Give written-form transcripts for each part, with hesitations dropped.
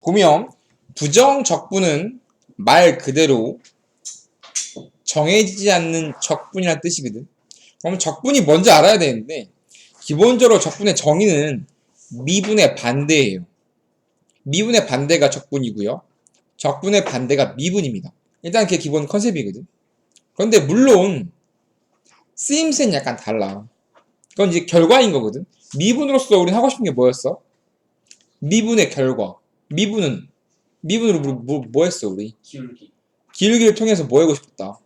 보면 부정적분은 말 그대로 정해지지 않는 적분이라는 뜻이거든. 그럼 적분이 뭔지 알아야 되는데 기본적으로 적분의 정의는 미분의 반대예요. 미분의 반대가 적분이고요. 적분의 반대가 미분입니다. 일단 그게 기본 컨셉이거든. 그런데 물론 쓰임새는 약간 달라. 그건 이제 결과인 거거든. 미분으로서 우리는 하고 싶은 게 뭐였어? 미분의 결과. 미분으로 뭐 했어 우리? 기울기를 통해서 뭐 하고 싶었다?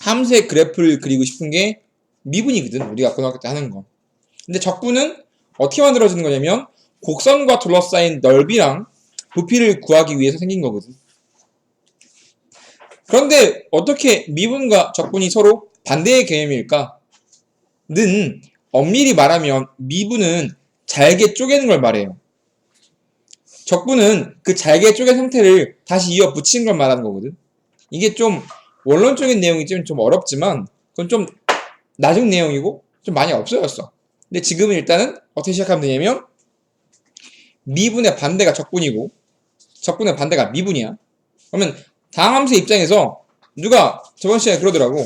함수의 그래프를 그리고 싶은 게 미분이거든. 우리가 고등학교 때 하는 거. 근데 적분은 어떻게 만들어지는 거냐면 곡선과 둘러싸인 넓이랑 부피를 구하기 위해서 생긴 거거든. 그런데 어떻게 미분과 적분이 서로 반대의 개념일까? 는 엄밀히 말하면 미분은 잘게 쪼개는 걸 말해요. 적분은 그 잘게 쪼갠 형태를 다시 이어 붙이는 걸 말하는 거거든. 이게 좀 원론적인 내용이 좀 어렵지만 그건 좀 나중 내용이고 좀 많이 없어졌어. 근데 지금은 일단은 어떻게 시작하면 되냐면 미분의 반대가 적분이고 적분의 반대가 미분이야. 그러면 다항 함수의 입장에서 누가 저번 시간에 그러더라고.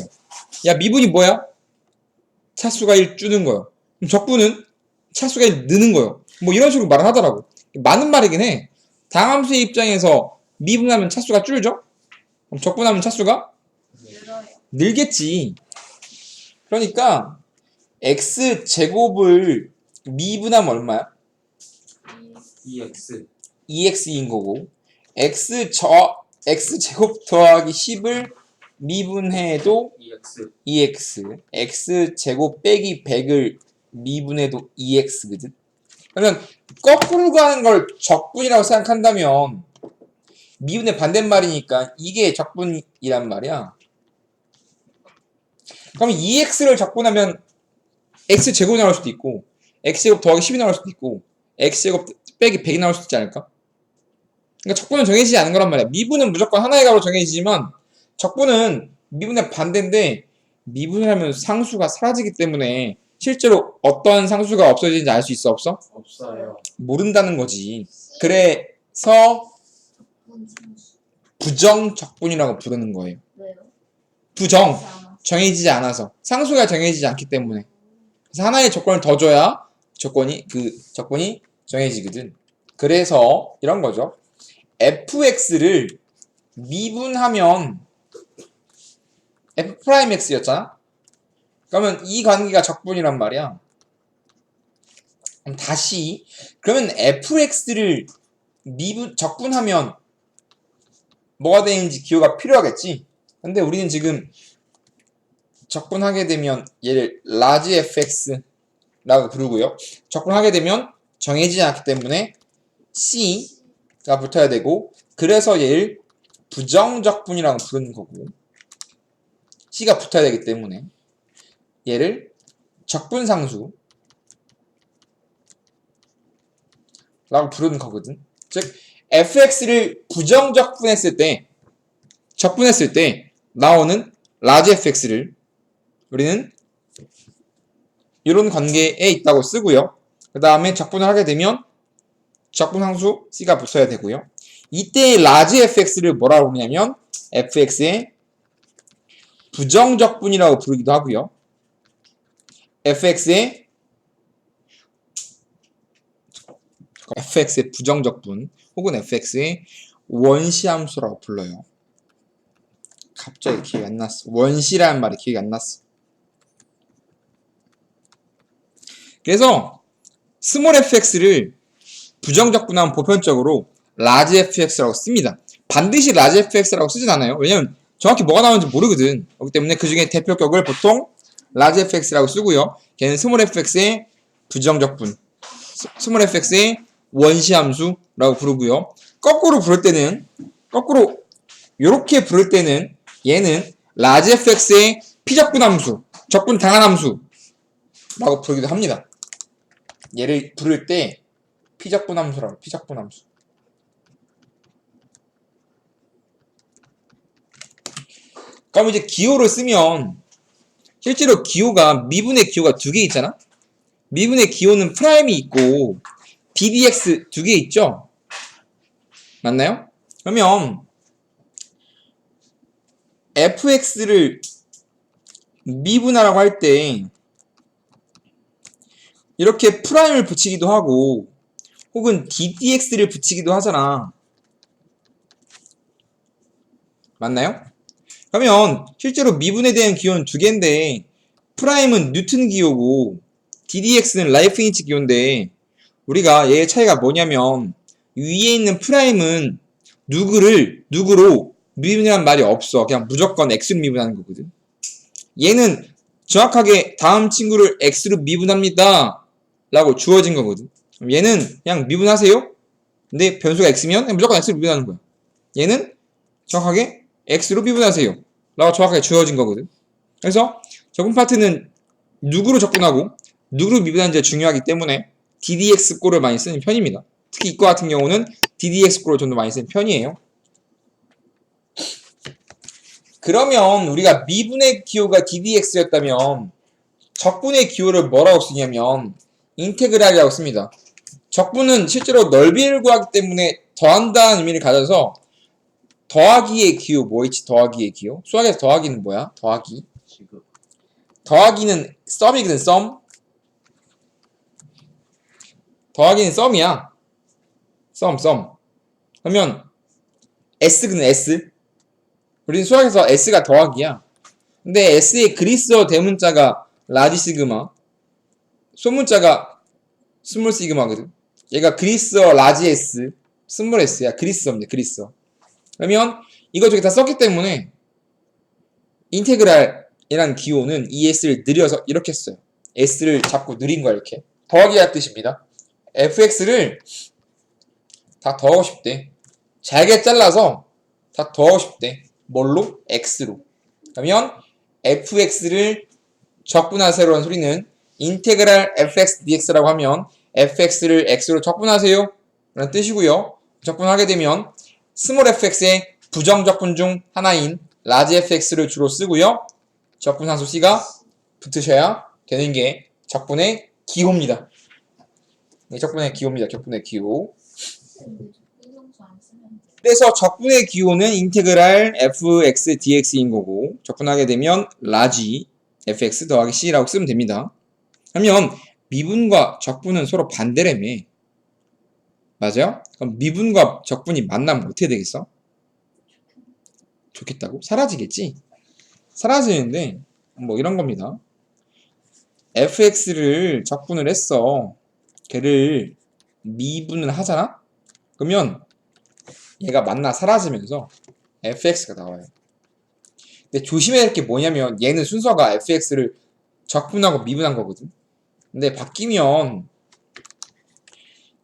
야 미분이 뭐야? 차수가 1 줄는 거요. 그럼 적분은 차수가 1 느는 거요. 뭐 이런 식으로 말을 하더라고. 맞는 말이긴 해. 다항 함수의 입장에서 미분하면 차수가 줄죠? 그럼 적분하면 차수가 늘겠지. 그러니까 x제곱을 미분하면 얼마야? 2x인 거고 x제곱 더하기 10을 미분해도 2x x제곱 빼기 100을 미분해도 2x거든. 그러면 거꾸로 가는 걸 적분이라고 생각한다면 미분의 반대말이니까 이게 적분이란 말이야. 그럼 2x를 적분하면 x제곱이 나올 수도 있고 x제곱 더하기 10이 나올 수도 있고 x제곱 빼기 100이 나올 수도 있지 않을까? 그러니까 적분은 정해지지 않은 거란 말이야. 미분은 무조건 하나의 값으로 정해지지만 적분은 미분의 반대인데 미분을 하면 상수가 사라지기 때문에 실제로 어떤 상수가 없어지는지 알 수 있어? 없어? 없어요. 모른다는 거지. 그래서 부정적분이라고 부르는 거예요. 왜요? 부정. 정해지지 않아서. 상수가 정해지지 않기 때문에. 그래서 하나의 조건을 더 줘야 조건이 정해지거든. 그래서 이런 거죠. fx를 미분하면 f'x였잖아? 그러면 이 관계가 적분이란 말이야. 그럼 다시 그러면 fx를 적분하면 뭐가 되는지 기호가 필요하겠지? 근데 우리는 지금 적분하게 되면 얘를 large fx라고 부르고요. 적분하게 되면 정해지지 않기 때문에 c가 붙어야 되고 그래서 얘를 부정적분이라고 부르는 거고 c가 붙어야 되기 때문에 얘를 적분상수 라고 부르는 거거든. 즉 fx를 부정적분했을 때 적분했을 때 나오는 large fx를 우리는 이런 관계에 있다고 쓰고요. 그 다음에 적분을 하게 되면 적분상수 c가 붙어야 되고요. 이때 large fx를 뭐라고 부르냐면 fx의 부정적분이라고 부르기도 하고요. fx의 부정적분 혹은 fx의 원시함수라고 불러요. 갑자기 기억이 안 났어. 원시라는 말이 기억이 안 났어. 그래서 스몰 fx를 부정적분하면 보편적으로 large fx라고 씁니다. 반드시 large fx라고 쓰진 않아요. 왜냐면 정확히 뭐가 나오는지 모르거든. 그렇기 때문에 그 중에 대표격을 보통 large fx라고 쓰고요. 걔는 스몰 fx의 부정적분, 스몰 fx의 원시함수라고 부르고요. 거꾸로 이렇게 부를 때는 얘는 large fx의 피적분함수, 적분 당한 함수라고 부르기도 합니다. 얘를 부를 때 피적분함수라고 피적분함수. 그럼 이제 기호를 쓰면 실제로 기호가 미분의 기호가 2개 있잖아. 미분의 기호는 프라임이 있고 ddx 2개 있죠. 맞나요? 그러면 fx를 미분하라고 할 때 이렇게 프라임을 붙이기도 하고 혹은 ddx를 붙이기도 하잖아. 맞나요? 그러면 실제로 미분에 대한 기호는 두 개인데 프라임은 뉴튼 기호고 ddx는 라이프니츠 기호인데 우리가 얘의 차이가 뭐냐면 위에 있는 프라임은 누구로 미분이라는 말이 없어. 그냥 무조건 x로 미분하는 거거든. 얘는 정확하게 다음 친구를 x로 미분합니다 라고 주어진 거거든. 얘는 그냥 미분하세요. 근데 변수가 x면 그냥 무조건 x로 미분하는 거야. 얘는 정확하게 x로 미분하세요 라고 정확하게 주어진 거거든. 그래서 적분 파트는 누구로 접근하고 누구로 미분하는지가 중요하기 때문에 ddx꼴을 많이 쓰는 편입니다. 특히 이과 같은 경우는 ddx꼴을 좀 더 많이 쓰는 편이에요. 그러면 우리가 미분의 기호가 ddx였다면 적분의 기호를 뭐라고 쓰냐면 인테그랄이라고 씁니다. 적분은 실제로 넓이를 구하기 때문에 더한다는 의미를 가져서 더하기의 기호 뭐있지? 더하기의 기호? 수학에서 더하기는 뭐야? 더하기 더하기는 썸이거든. 썸. 더하기는 썸이야. 썸. 그러면 S는 S. 우리는 수학에서 S가 더하기야. 근데 S의 그리스어 대문자가 라지 시그마, 소문자가 스몰 시그마거든. 얘가 그리스어 라지 S, 스몰 S야. 그리스어입니다. 그리스어. 그러면 이거 저기 다 썼기 때문에 인테그랄이라는 기호는 이 S를 느려서 이렇게 써요. S를 잡고 느린 거야. 이렇게. 더하기라는 뜻입니다. fx를 다 더하고 싶대. 잘게 잘라서 다 더하고 싶대. 뭘로? x로. 그러면 fx를 적분하세요라는 소리는 인테그랄 fx dx라고 하면 fx를 x로 적분하세요 라는 뜻이고요. 적분하게 되면 스몰 fx의 부정적분 중 하나인 라지 fx를 주로 쓰고요. 적분함수 c가 붙으셔야 되는 게 적분의 기호입니다. 적분의 기호입니다. 적분의 기호. 그래서 적분의 기호는 인테그랄 fx dx인 거고 적분하게 되면 라지 fx 더하기 c라고 쓰면 됩니다. 그러면 미분과 적분은 서로 반대라며. 맞아요? 그럼 미분과 적분이 만나면 어떻게 되겠어? 좋겠다고? 사라지겠지? 사라지는데 뭐 이런 겁니다. fx를 적분을 했어. 걔를 미분을 하잖아? 그러면 얘가 만나 사라지면서 fx가 나와요. 근데 조심해야 할 게 뭐냐면 얘는 순서가 fx를 적분하고 미분한 거거든. 근데 바뀌면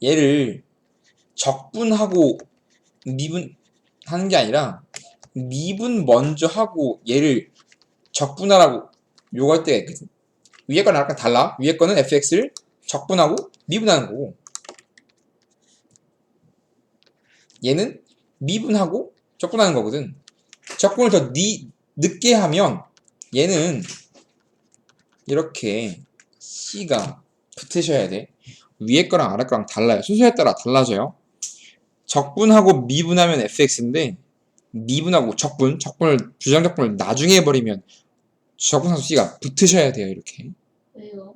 얘를 적분하고 미분하는 게 아니라 미분 먼저 하고 얘를 적분하라고 요구할 때가 있거든. 위에 거는 아까 달라. 위에 거는 fx를 적분하고 미분하는 거고 얘는 미분하고 적분하는 거거든. 적분을 더 늦게 하면 얘는 이렇게 c가 붙으셔야 돼. 위에 거랑 아래 거랑 달라요. 순서에 따라 달라져요. 적분하고 미분하면 fx인데 미분하고 적분을 부정적분을 나중에 해버리면 적분함수 c가 붙으셔야 돼요. 이렇게. 왜요?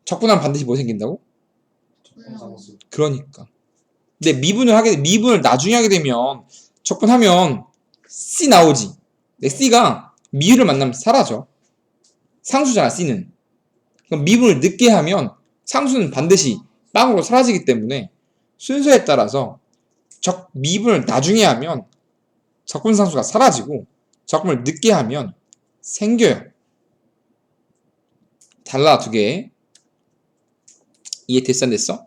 적분하면 반드시 뭐 생긴다고? 그러니까. 근데 미분을 나중에 하게 되면 적분하면 C 나오지. 근데 C가 미유를 만나면 사라져. 상수잖아, C는. 그럼 미분을 늦게 하면 상수는 반드시 빵으로 사라지기 때문에 순서에 따라서 미분을 나중에 하면 적분상수가 사라지고 적분을 늦게 하면 생겨요. 달라, 두 개. 이해 됐어, 안 됐어?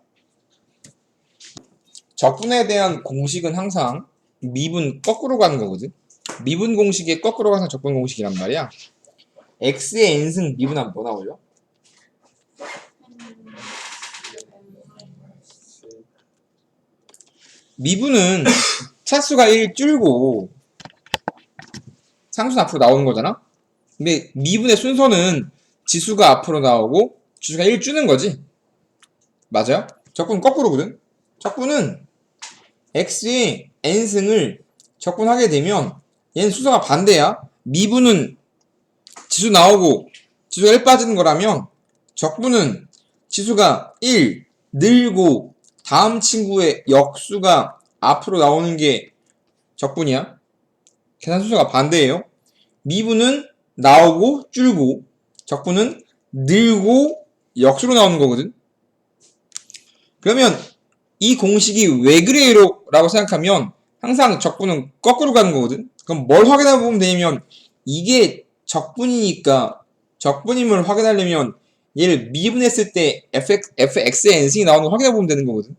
적분에 대한 공식은 항상 미분 거꾸로 가는 거거든. 미분 공식의 거꾸로 가는 적분 공식이란 말이야. x의 n승 미분하면 뭐 나오죠? 미분은 차수가 1 줄고 상수는 앞으로 나오는 거잖아. 근데 미분의 순서는 지수가 앞으로 나오고 지수가 1 주는 거지. 맞아요? 적분은 거꾸로거든. 적분은 x의 n승을 적분하게 되면 얘는 수소가 반대야. 미분은 지수 나오고 지수가 1 빠지는 거라면 적분은 지수가 1 늘고 다음 친구의 역수가 앞으로 나오는 게 적분이야. 계산 순서가 반대예요. 미분은 나오고 줄고 적분은 늘고 역수로 나오는 거거든. 그러면 이 공식이 왜 그래요? 라고 생각하면 항상 적분은 거꾸로 가는 거거든. 그럼 뭘 확인해 보면 되냐면 이게 적분이니까 적분임을 확인하려면 얘를 미분했을 때 fx의 n승이 나오는 걸 확인해 보면 되는 거거든.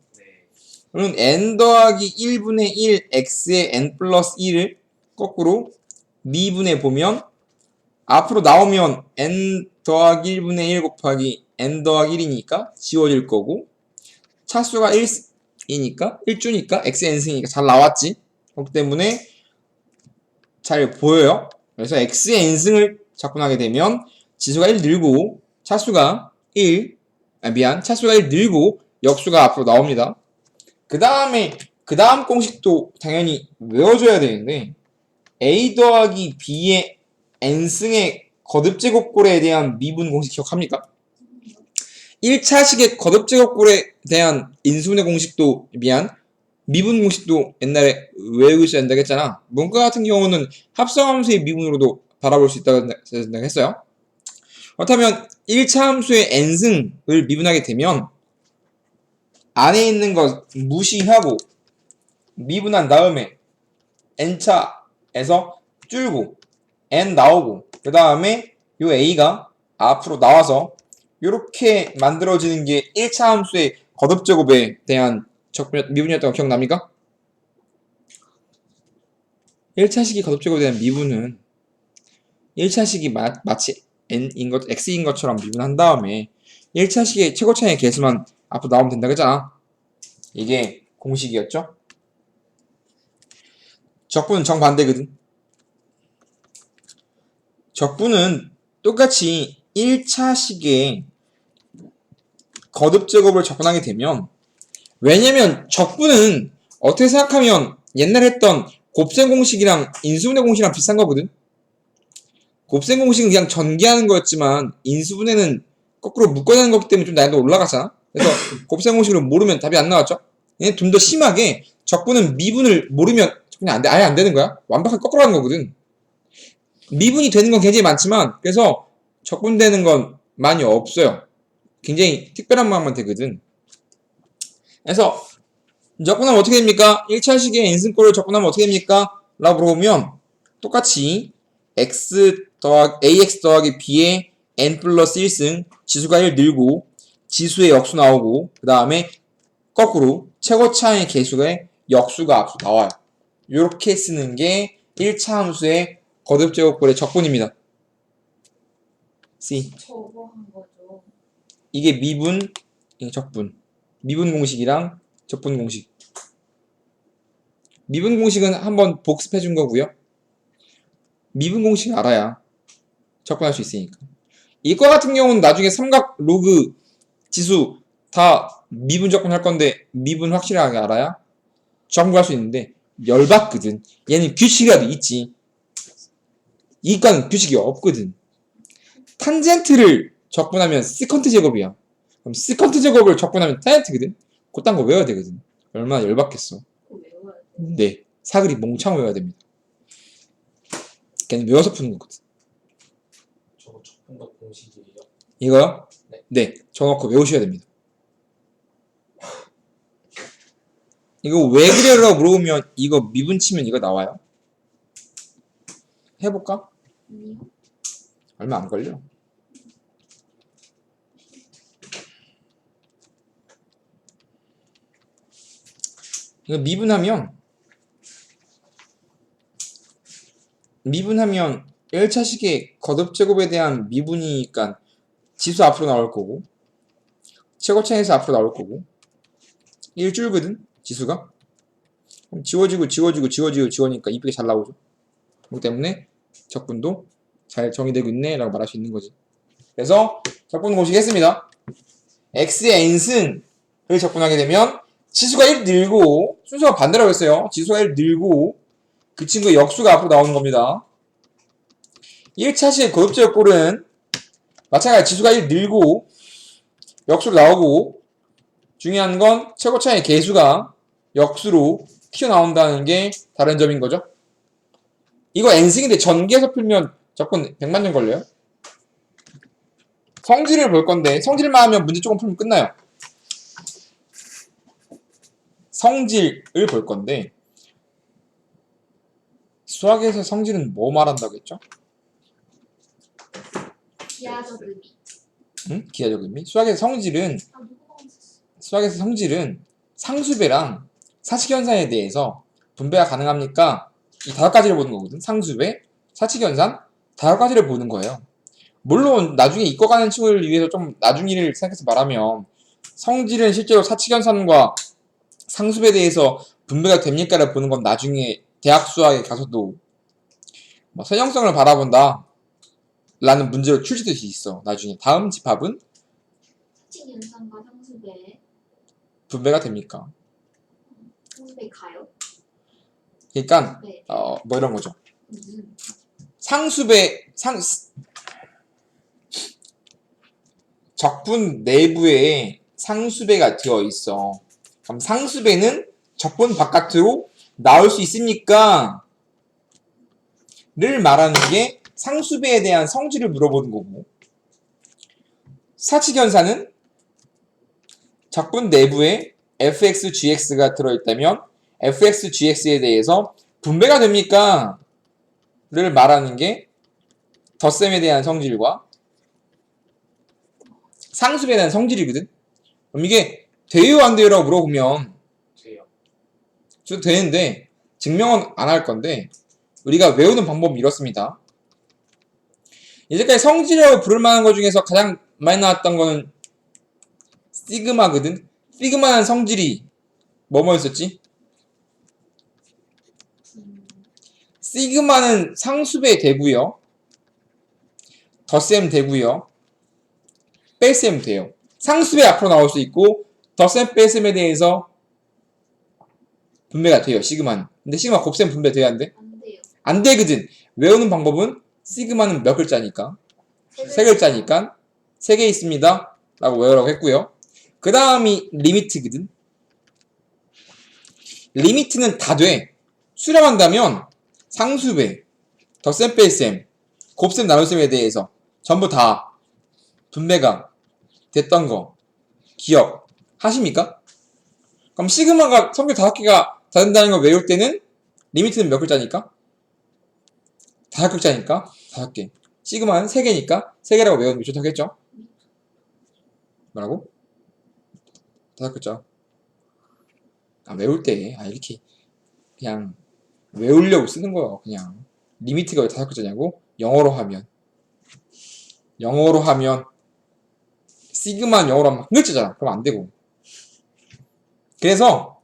그러면 n 더하기 1분의 1 x의 n 플러스 1을 거꾸로 미분해 보면 앞으로 나오면 n 더하기 1분의 1 곱하기 n 더하기 1이니까 지워질 거고 차수가 1이니까 1주니까 x의 n승이니까 잘 나왔지. 그렇기 때문에 잘 보여요. 그래서 x의 n승을 적분하게 되면 지수가 1 늘고 차수가 1 늘고 역수가 앞으로 나옵니다. 그 다음 공식도 당연히 외워줘야 되는데 a 더하기 b의 n승의 거듭제곱꼴에 대한 미분 공식 기억합니까? 1차식의 거듭제곱꼴에 대한 인수분해 공식도 미분 공식도 옛날에 외우셔야 된다고 했잖아. 문과 같은 경우는 합성함수의 미분으로도 바라볼 수 있다고 생각했어요. 그렇다면 1차 함수의 n승을 미분하게 되면 안에 있는 것 무시하고 미분한 다음에 n차에서 줄고 n 나오고 그 다음에 요 a가 앞으로 나와서 이렇게 만들어지는 게 1차 함수의 거듭제곱에 대한 미분이었던 거 기억납니까? 1차식이 거듭제곱에 대한 미분은 1차식이 마치 x인 것처럼 미분한 다음에 1차식의 최고차의 개수만 앞으로 나오면 된다 그랬잖아. 이게 공식이었죠. 적분은 정반대거든. 적분은 똑같이 1차식의 거듭제곱을 적분하게 되면 왜냐면 적분은 어떻게 생각하면 옛날에 했던 곱셈 공식이랑 인수분해 공식이랑 비슷한 거거든. 곱셈 공식은 그냥 전개하는 거였지만 인수분해는 거꾸로 묶어야 하는 거기 때문에 좀 난이도 올라가잖아. 그래서 곱셈 공식을 모르면 답이 안 나왔죠. 얘는 좀 더 심하게 적분은 미분을 모르면 그냥 아예 안 되는 거야. 완벽하게 거꾸로 하는 거거든. 미분이 되는 건 굉장히 많지만 그래서 적분되는 건 많이 없어요. 굉장히 특별한 마음만 되거든. 그래서 적분하면 어떻게 됩니까? 1차식의 n승꼴을 적분하면 어떻게 됩니까? 라고 물어보면 똑같이 ax 더하기 b의 n 플러스 1승 지수가 1 늘고 지수의 역수 나오고 그 다음에 거꾸로 최고차의 개수의 역수가 앞으로 나와요. 이렇게 쓰는 게 1차 함수의 거듭제곱꼴의 적분입니다. C. 저거 한 거죠. 이게 미분, 적분. 미분 공식이랑 적분 공식. 미분 공식은 한번 복습해 준 거고요. 미분 공식 알아야 적분할 수 있으니까. 이거 같은 경우는 나중에 삼각 로그 지수 다 미분 적분할 건데 미분 확실하게 알아야 적분할 수 있는데 열받거든. 얘는 규칙이라도 있지. 이과는 규칙이 없거든. 탄젠트를 적분하면 시컨트 제곱이야. 그럼 시컨트 제곱을 적분하면 탄젠트거든. 그딴 거 외워야 되거든. 얼마나 열받겠어. 외워야 돼. 네, 사그리 몽창 외워야 됩니다. 걔는 외워서 푸는 거거든. 저거 적분도 공식이에요? 이거요? 네. 네, 정확히 외우셔야 됩니다. 이거 왜 그래라고 물어보면 이거 미분 치면 이거 나와요. 해볼까? 아니요. 얼마 안 걸려. 이거 미분하면 1차식의 거듭제곱에 대한 미분이니까 지수 앞으로 나올 거고 최고차에서 앞으로 나올 거고 1줄거든 지수가. 그럼 지워지니까 이쁘게 잘 나오죠. 그렇기 때문에 적분도 잘 정의되고 있네 라고 말할 수 있는 거지. 그래서 적분 공식 했습니다. x의 n승을 적분하게 되면 지수가 1 늘고 순서가 반대라고 했어요. 지수가 1 늘고 그 친구의 역수가 앞으로 나오는 겁니다. 1차시의 고엽제곱 꼴은 마찬가지 지수가 1 늘고 역수로 나오고 중요한 건 최고차의 개수가 역수로 튀어나온다는 게 다른 점인 거죠. 이거 n승인데 전기에서 풀면 적분 100만 점 걸려요. 성질을 볼 건데 성질만 하면 문제 조금 풀면 끝나요. 성질을 볼 건데 수학에서 성질은 뭐 말한다고 했죠? 기하적 의미. 응? 기하적 의미? 수학에서 성질은 아, 누구가 썼어? 수학에서 성질은 상수배랑 사칙현상에 대해서 분배가 가능합니까? 이 5가지를 보는 거거든. 상수배, 사칙현상, 5가지를 보는 거예요. 물론 나중에 이과가는 친구를 위해서 좀 나중일을 생각해서 말하면 성질은 실제로 사칙현상과 상수배에 대해서 분배가 됩니까를 보는 건 나중에 대학 수학에 가서도 뭐 선형성을 바라본다 라는 문제로 출제될 수 있어. 나중에 다음 집합은 사칙 연산과 상수배. 분배가 됩니까? 상수배 가요? 그러니까 네. 뭐 이런 거죠. 무슨 상수배 적분 내부에 상수배가 되어 있어. 그럼 상수배는 적분 바깥으로 나올 수 있습니까? 를 말하는 게 상수배에 대한 성질을 물어보는 거고, 사칙현상은 적분 내부에 fx, gx가 들어있다면 fx, gx에 대해서 분배가 됩니까? 를 말하는 게 덧셈에 대한 성질과 상수배에 대한 성질이거든. 그럼 이게 돼요 안 돼요라고 물어보면 돼요. 저도 되는데 증명은 안 할 건데 우리가 외우는 방법은 이렇습니다. 이제까지 성질이라고 부를 만한 것 중에서 가장 많이 나왔던 거는 시그마거든. 시그마는 성질이 뭐였었지? 시그마는 상수배 되고요, 덧셈 되고요, 뺄셈 돼요. 상수배 앞으로 나올 수 있고 덧셈 뺄셈에 대해서 분배가 돼요. 시그마는. 근데 시그마 곱셈 분배 돼야 안 돼? 안 돼요. 안 되거든. 외우는 방법은 시그마는 몇 글자니까? 세 글자니까 3개 있습니다 라고 외우라고 했고요. 그 다음이 리미트거든. 리미트는 다 돼. 수렴한다면 상수배, 덧셈 뺄셈, 곱셈 나눗셈에 대해서 전부 다 분배가 됐던 거 기억하십니까? 그럼 시그마가 성질 5개가 다 된다는 걸 외울 때는 리미트는 몇 글자니까? 5글자니까 5개. 시그마는 3개니까 3개라고 외우는 게 좋다겠죠? 뭐라고? 5글자. 외울 때 이렇게 그냥 외우려고 쓰는 거예요. 그냥 리미트가 왜 5글자냐고? 영어로 하면 시그마는 영어로 하면 한 글자잖아. 그럼 안 되고. 그래서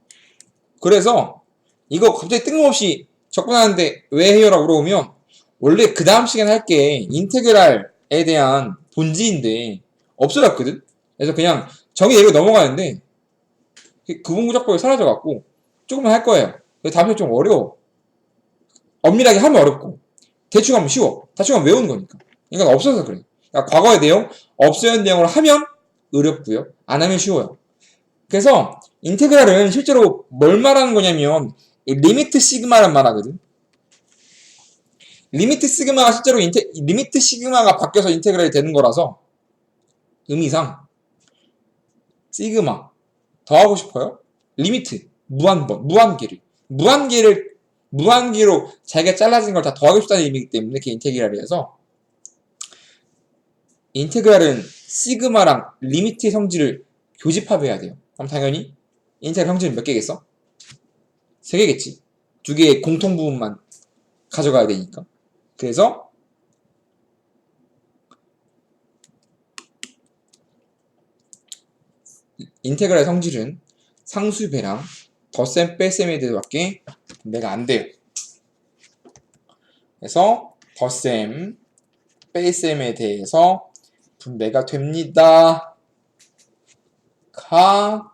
이거 갑자기 뜬금없이 접근하는데 왜 해요? 라고 물어보면 원래 그 다음 시간에 할 게 인테그랄에 대한 본질인데 없어졌거든? 그래서 그냥 정의 내고 넘어가는데 구분구적법이 사라져갖고 조금만 할 거예요. 다음 시간 좀 어려워. 엄밀하게 하면 어렵고 대충 하면 쉬워. 대충 하면 외우는 거니까. 그러니까 없어서 그래. 그러니까 과거의 내용, 없어진 내용을 하면 어렵고요. 안 하면 쉬워요. 그래서 인테그랄은 실제로 뭘 말하는 거냐면 리미트 시그마란 말 하거든. 리미트 시그마가 실제로 리미트 시그마가 바뀌어서 인테그랄이 되는 거라서 의미상 시그마 더 하고 싶어요? 리미트 무한계로 자기가 잘라진 걸 다 더하고 싶다는 의미이기 때문에 그게 인테그랄이어서 인테그랄은 시그마랑 리미트의 성질을 교집합해야 돼요. 그럼 당연히 인테그랄 성질은 몇 개겠어? 3개겠지. 2개의 공통 부분만 가져가야 되니까. 그래서 인테그랄의 성질은 상수배랑 덧셈 뺄셈에 대해서밖에 분배가 안 돼요. 그래서 덧셈 뺄셈에 대해서 분배가 됩니다. 가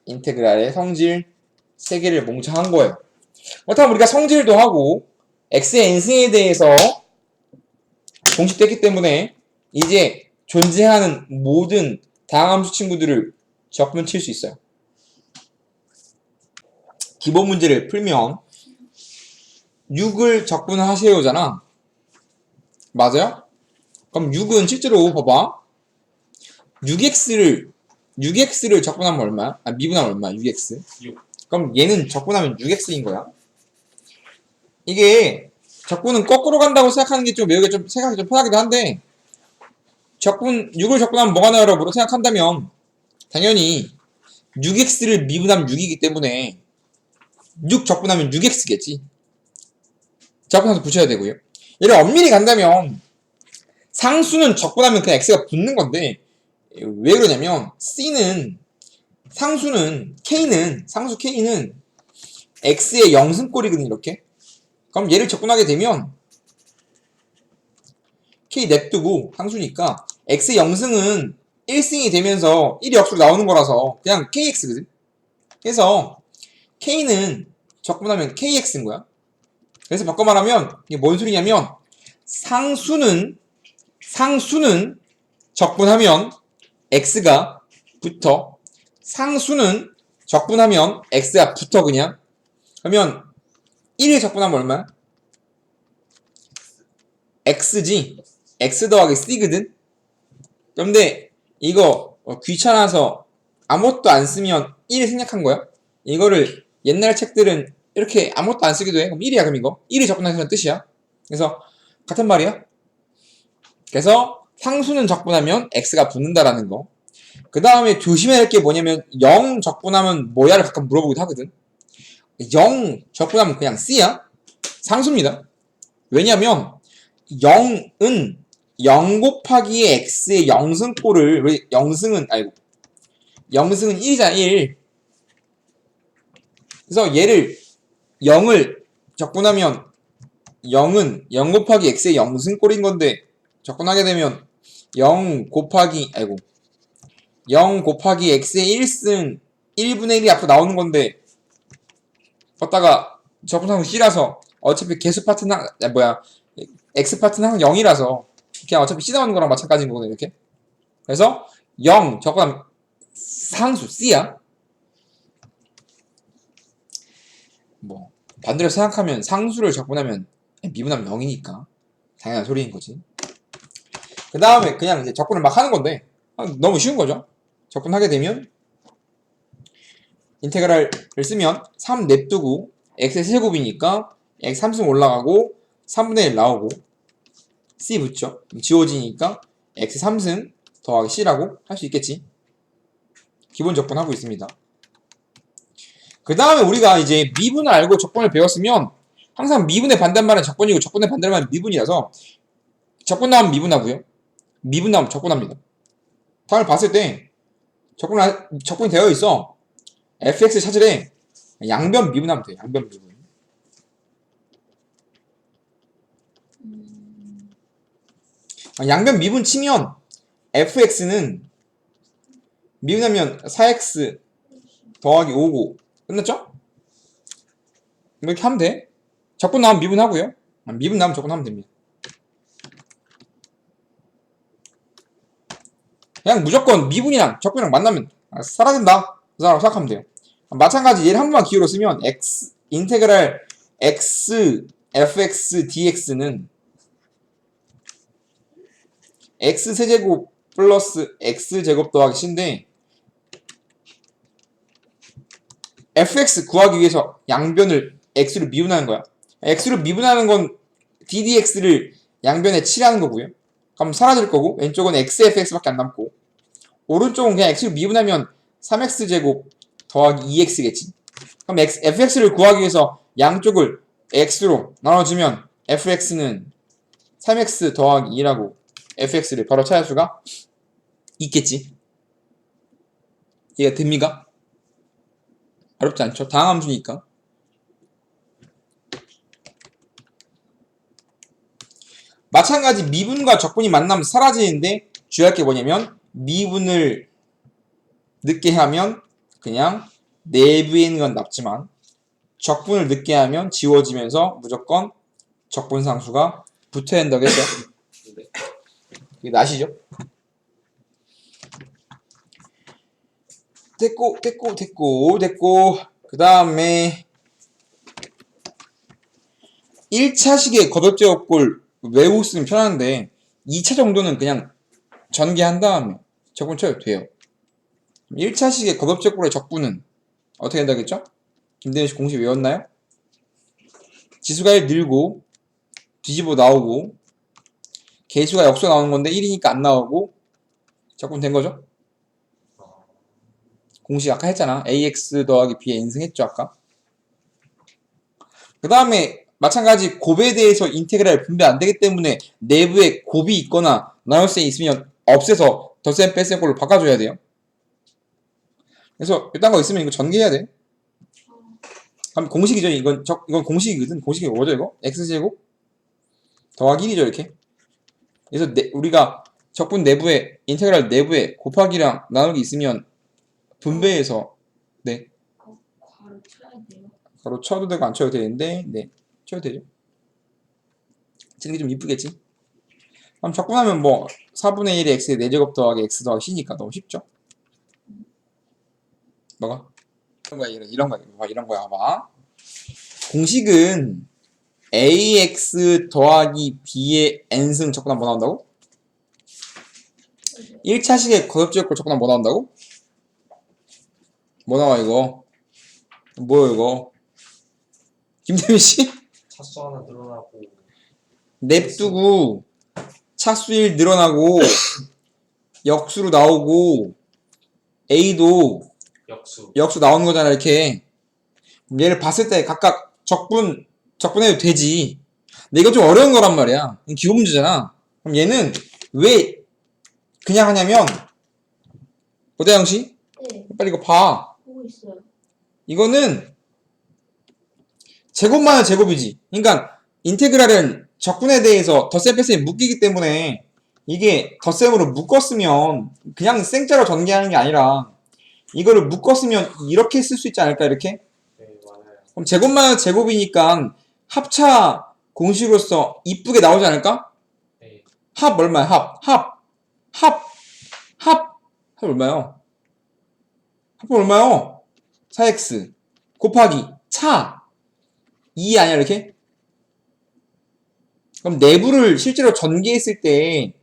인테그랄의 성질 3개를 몽창한 거예요. 그렇다면 우리가 성질도 하고 x의 n승에 대해서 공식됐기 때문에 이제 존재하는 모든 다항함수 친구들을 적분 칠 수 있어요. 기본 문제를 풀면 6을 적분하세요잖아. 맞아요? 그럼 6은 실제로 봐봐. 6x를 적분하면 얼마야? 미분하면 얼마야? 6x. 6. 그럼 얘는 적분하면 6x인 거야. 이게 적분은 거꾸로 간다고 생각하는 게 좀 외우기 좀 생각이 좀 편하기도 한데 6을 적분하면 뭐가 나와요? 라고 생각한다면 당연히 6x를 미분하면 6이기 때문에 6 적분하면 6x겠지. 적분해서 붙여야 되고요. 얘를 엄밀히 간다면 상수는 적분하면 그냥 x가 붙는 건데 왜 그러냐면 c는 상수 k는 x의 0승꼴이거든 이렇게. 그럼 얘를 적분하게 되면 k 냅두고 상수니까 x의 0승은 1승이 되면서 1이 역수로 나오는 거라서 그냥 kx거든. 그래서 k는 적분하면 kx인 거야. 그래서 바꿔 말하면 이게 뭔 소리냐면 상수는 적분하면 x가 붙어. 상수는 적분하면 x가 붙어 그냥. 그러면 1을 적분하면 얼마야? x지. x 더하기 c거든. 그런데 이거 귀찮아서 아무것도 안 쓰면 1을 생략한 거야. 이거를 옛날 책들은 이렇게 아무것도 안 쓰기도 해. 그럼 1이야 그럼 이거. 1이 적분하는 뜻이야. 그래서 같은 말이야. 그래서 상수는 적분하면 x가 붙는다라는 거. 그 다음에 조심해야 할 게 뭐냐면 0 적분하면 뭐야를 가끔 물어보기도 하거든. 0 적분하면 그냥 c야. 상수입니다. 왜냐면 0은 0 곱하기 x의 0승꼴을 왜 0승은 1이잖아 1. 그래서 얘를 0을 적분하면 0은 0 곱하기 x의 0승꼴인 건데 적분하게 되면 0 곱하기 x의 1승 1분의 1이 앞으로 나오는 건데 걷다가 적분하면 c라서 어차피 개수 파트는 x 파트는 항상 0이라서 그냥 어차피 c 나오는 거랑 마찬가지인 거거든요 이렇게. 그래서 0 적분하면 상수 c야. 뭐 반대로 생각하면 상수를 적분하면 미분하면 0이니까 당연한 소리인 거지. 그 다음에 그냥 이제 적분을 막 하는 건데 너무 쉬운 거죠. 적분하게 되면 인테그랄을 쓰면 3 냅두고 x의 세제곱이니까 x 3승 올라가고 3분의 1 나오고 c 붙죠. 지워지니까 x 3승 더하기 c라고 할 수 있겠지. 기본 적분하고 있습니다. 그 다음에 우리가 이제 미분을 알고 적분을 배웠으면 항상 미분의 반대말은 적분이고 적분의 반대말은 미분이라서 적분 나오면 미분하고요. 미분 나오면 적분합니다. 답을 봤을 때 적분이 되어 있어. fx 찾으래. 양변 미분하면 돼. 양변 미분. 양변 미분 치면 fx는 미분하면 4x 더하기 5고 끝났죠? 이렇게 하면 돼. 적분 나오면 미분하고요. 미분 나오면 적분하면 됩니다. 그냥 무조건 미분이랑 적분이랑 만나면 사라진다. 그 사람 생각하면 돼요. 마찬가지 얘를 한 번만 기호로 쓰면 인테그랄 x fx dx는 x세제곱 플러스 x제곱 더하기 c인데 fx 구하기 위해서 양변을 x로 미분하는 거야. x로 미분하는 건 ddx를 양변에 칠하는 거고요. 그럼 사라질 거고 왼쪽은 xfx밖에 안 남고 오른쪽은 그냥 x로 미분하면 3x제곱 더하기 2x겠지. 그럼 fx를 구하기 위해서 양쪽을 x로 나눠주면 fx는 3x 더하기 2라고 fx를 바로 찾을 수가 있겠지. 이해가 됩니까? 어렵지 않죠? 다항함수니까. 마찬가지 미분과 적분이 만나면 사라지는데 주의할 게 뭐냐면 미분을 늦게 하면 그냥 내부에 있는 건 남지만 적분을 늦게 하면 지워지면서 무조건 적분상수가 붙어야 된다고 했죠. 네. 이게 나시죠? 됐고 그 다음에 1차식의 겉업제곱골 외우고 쓰면 편한데 2차 정도는 그냥 전개한 다음에 적분 쳐도 돼요. 1차식의 겉업제곱골의 적분은 어떻게 된다겠죠? 김대현 씨 공식 외웠나요? 지수가 1 늘고 뒤집어 나오고 개수가 역수 나오는 건데 1이니까 안 나오고 적분 된 거죠? 공식 아까 했잖아. ax 더하기 b의 n승 했죠 아까. 그 다음에 마찬가지 곱에 대해서 인테그랄 분배 안 되기 때문에 내부에 곱이 있거나 나눗셈이 있으면 없애서 덧셈 뺄셈 꼴로 바꿔줘야 돼요. 그래서 이딴 거 있으면 이거 전개해야 돼. 그럼 공식이죠. 이건 공식이거든. 공식이 뭐죠 이거? x제곱 더하기 1이죠 이렇게. 그래서 우리가 적분 내부에 인테그랄 내부에 곱하기랑 나누기 있으면 분배해서 네 괄호 쳐야 돼요. 바로 쳐도 되고 안 쳐도 되는데 네 쳐도 되죠. 치는 게 좀 이쁘겠지. 그럼 적분하면 뭐 4분의 1의 x의 4제곱 더하기 x 더하기 c니까 너무 쉽죠. 뭐가? 이런 거야 봐봐. 공식은 ax 더하기 b의 n승 적분하면 뭐 나온다고? 1차식의 겉업제곱골 적분하면 뭐 나온다고? 뭐 나와 이거? 뭐야 이거? 김태민 씨? 차수 하나 늘어나고 냅두고 차수 1 늘어나고 역수로 나오고 A도 역수 나오는 거잖아 이렇게. 얘를 봤을 때 각각 적분해도 되지. 근데 이거 좀 어려운 거란 말이야. 기본 문제잖아. 그럼 얘는 왜 그냥 하냐면 오대영 씨? 네, 빨리 이거 봐. 보고 있어요. 이거는 제곱만은 제곱이지. 그러니까 인테그랄은 적분에 대해서 덧셈 뺄셈이 묶이기 때문에 이게 덧셈으로 묶었으면 그냥 생짜로 전개하는 게 아니라 이거를 묶었으면 이렇게 쓸 수 있지 않을까 이렇게? 네 맞아요. 그럼 제곱만은 제곱이니까 합차 공식으로서 이쁘게 나오지 않을까? 네. 합 얼마야? 합 얼마요? 합 얼마요? 4x 곱하기 차 2 아니야 이렇게? 그럼 내부를 실제로 전개했을 때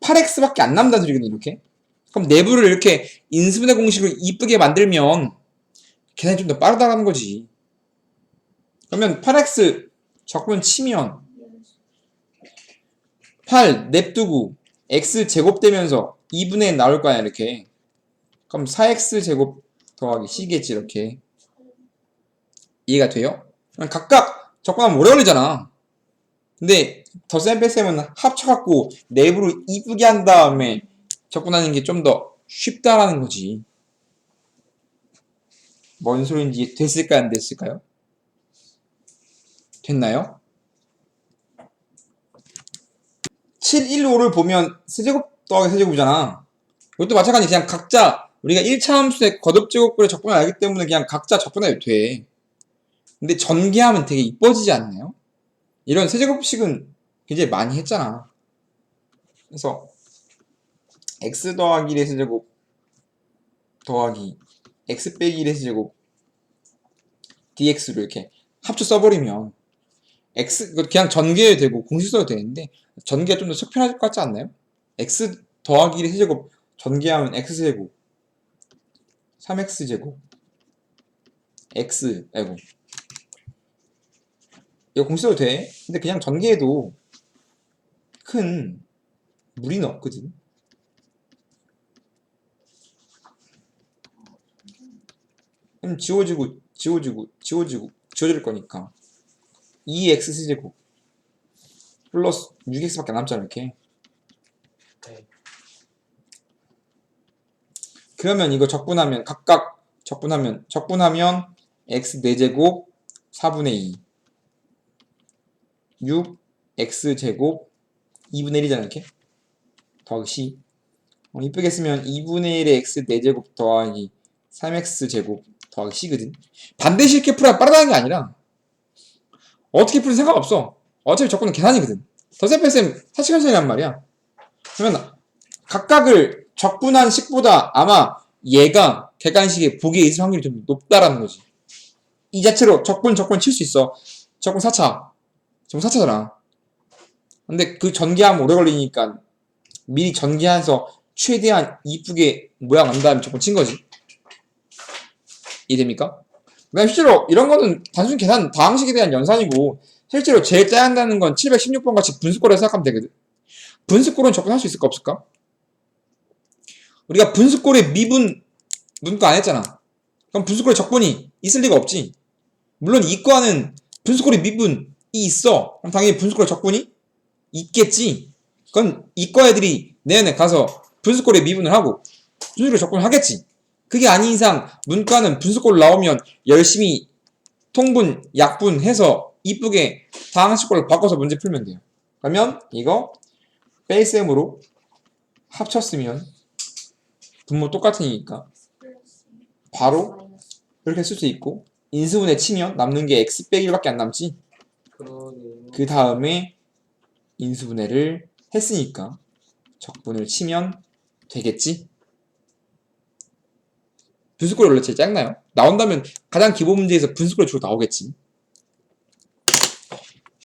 8x밖에 안 남다는 소리거든 이렇게. 그럼 내부를 이렇게 인수분해 공식으로 이쁘게 만들면 계산이 좀 더 빠르다는 거지. 그러면 8x 적분 치면 8 냅두고 x 제곱되면서 2분의 1 나올 거 아니야 이렇게. 그럼 4x 제곱 더하기 c겠지 이렇게. 이해가 돼요? 각각 적분하면 오래 걸리잖아. 근데 덧셈 뺄셈은 합쳐갖고 내부를 이쁘게 한 다음에 적분하는 게 좀 더 쉽다라는 거지. 뭔 소리인지 됐을까요? 안 됐을까요? 됐나요? 7, 1, 5를 보면 세제곱 더하기 세제곱이잖아. 이것도 마찬가지 그냥 각자 우리가 1차 함수의 겉업제곱골의 적분을 알기 때문에 그냥 각자 적분해도 돼. 근데 전개하면 되게 이뻐지지 않나요? 이런 세제곱식은 굉장히 많이 했잖아. 그래서 x 더하기 1의 세제곱 더하기 x 빼기 1의 세제곱 dx로 이렇게 합쳐 써버리면 x 그냥 전개해도 되고 공식 써도 되는데 전개가 좀 더 속편할 것 같지 않나요? x 더하기 1의 세제곱 전개하면 x제곱 3x제곱 x 아이고 이거 공식 써도 돼. 근데 그냥 전개해도 큰 무리는 없거든. 그럼 지워질 거니까 2x제곱 플러스 6x밖에 안 남잖아 이렇게. 네. 그러면 이거 적분하면 각각 적분하면 x 4제곱 4분의 2 6x제곱 2분의 1이잖아 이렇게. 더하기 c 이쁘게 쓰면 2분의 1의 x 4제곱 더하기 3x 제곱 더하기 c거든. 반드시 이렇게 풀어야 빠르다는 게 아니라 어떻게 풀든 상관없어. 어차피 적분은 계산이거든. 덧셈 뺄셈 사시간셈이란 말이야. 그러면 각각을 적분한 식보다 아마 얘가 객관식에 보기에 있을 확률이 좀 높다라는 거지. 이 자체로 적분 칠 수 있어. 적분 4차. 적분 4차잖아. 근데 그 전개하면 오래 걸리니까 미리 전개해서 최대한 이쁘게 모양 난 다음에 적분 친 거지. 이해됩니까? 그다음 실제로 이런 거는 단순 계산 다항식에 대한 연산이고 실제로 제일 짜야 한다는 건 716번 같이 분수꼴을 생각하면 되거든. 분수꼴은 적분할 수 있을까 없을까? 우리가 분수꼴의 미분 문과 안 했잖아. 그럼 분수꼴의 적분이 있을 리가 없지. 물론 이과는 분수꼴의 미분이 있어. 그럼 당연히 분수꼴의 적분이 있겠지. 그건 이과 애들이 내년에 가서 분수꼴의 미분을 하고 분수꼴의 적분을 하겠지. 그게 아닌 이상 문과는 분수꼴 나오면 열심히 통분, 약분 해서 이쁘게 다항식꼴을 바꿔서 문제 풀면 돼요. 그러면 이거 뺄셈으로 합쳤으면 분모 똑같으니까 바로 이렇게 쓸 수 있고 인수분해 치면 남는 게 x 빼기 1밖에 안 남지. 그러네요. 그 다음에 인수분해를 했으니까 적분을 치면 되겠지. 분수꼴이 원래 제일 작나요? 나온다면 가장 기본 문제에서 분수꼴이 주로 나오겠지.